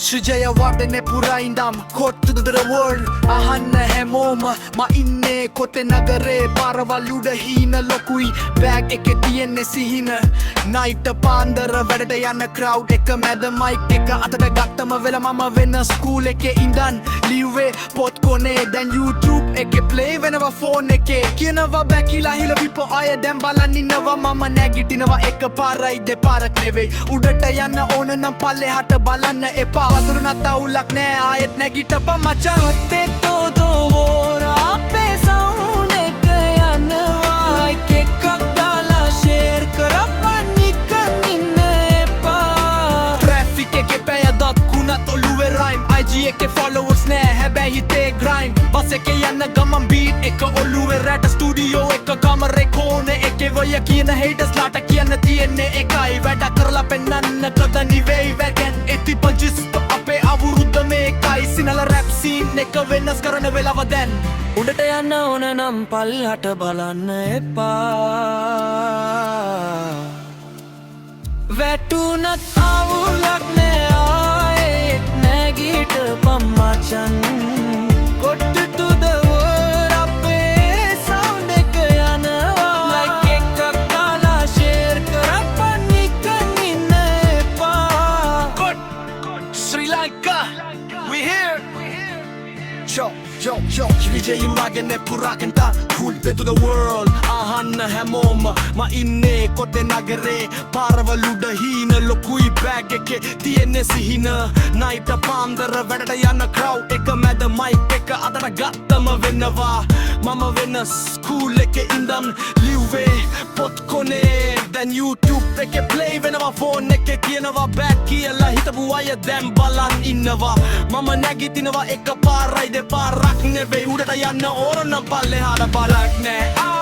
ශ්‍රී ජයවර්ධනේ පුරා ඉඳම් Code to the world අහන්න හැමෝම මා ඉන්නේ කොතේ නගරේ පාරවල් උඩ හීන ලොකුයි බෑග් එකේ තියෙන්නේ සිහින නයිට් පාන්දර වැඩට යන crowd එක මැද mic එක අතට ගත්තම වෙලා මම වෙන ස්කූල් එකේ ඉඳන් ලිව්වේ පොත් කොනේ දැන් YouTube එකේ play වෙනවා phone එකේ කියනවා බැකිලා හිල විපෝ අය දැන් බලන් ඉන්නවා මම නැගිටිනවා එක පාරයි දෙපාරක් නෙවෙයි උඩට යන්න ඕන නම් පල්ලෙහාට බලන්න එපා වතුර නැතවුලක් නෑ ආයෙත් නැගිටපන් මචං ඔත්තේ තෝදෝර අපේ සවුන්ඩ් එක යනවා එකක් දාලා share කරපන් නිකන් ඉන්න එපා traffic එකේ පැය දක්ුණත් ඔළුවේ rhyme IG එකේ followers නෑ හැබැයි හිතේ grind බස් එකේ යන්න ගමන් beat එක ඔළුවේ රැට ස්ටුඩියෝ එක කමරේ කෝනේ එකේ වය කියන haters ලාට කියන්න තියෙන්නේ එකයි වැඩ කරලා පෙන්නන්න කද නිවෙයි වැගෙන් ඉති පජිස් අපේ අවුරුද්ද මේකයි සිනල රැප් සීන් එක වෙනස් කරන වෙලාව දැන් උඩට යන්න ඕන නම් පල්ලට බලන්න එපා වැටුණත් අවුලක් නෑ ආයෙත් නැගිටපන් මචන් Code to the world අපේ sound එක යනවා like එකක් දාලා share කරපන් නිකන් ඉන්න එපා Sri Lanka we here Yo විජයෙන් වගනේ පුරාගෙන්ට Cool to the world අහන්න හැමෝම මා ඉන්නේ කොතේ නගරේ පාරවල් උඩ හීන ලොකුයි බෑග් එකේ තියෙන්නේ සිහින නයිට් පාන්දර වැඩට යන crowd එක මැද mic එක අතට ගත්තම වෙනවා මම වෙන ස්කූල් එකේ ඉඳන් ලිව්වේ පොත් කොනේ දැන් YouTube එකේ play වෙනවා phone එකේ කියනවා back කියලා හිතපු අය දැන් බලන් ඉන්නවා මම නැගිටිනවා එක පාරයි දෙපාරක් නෙවෙයි උඩට යන්න ඕන නම් පල්ලෙහාට බලක් නෑ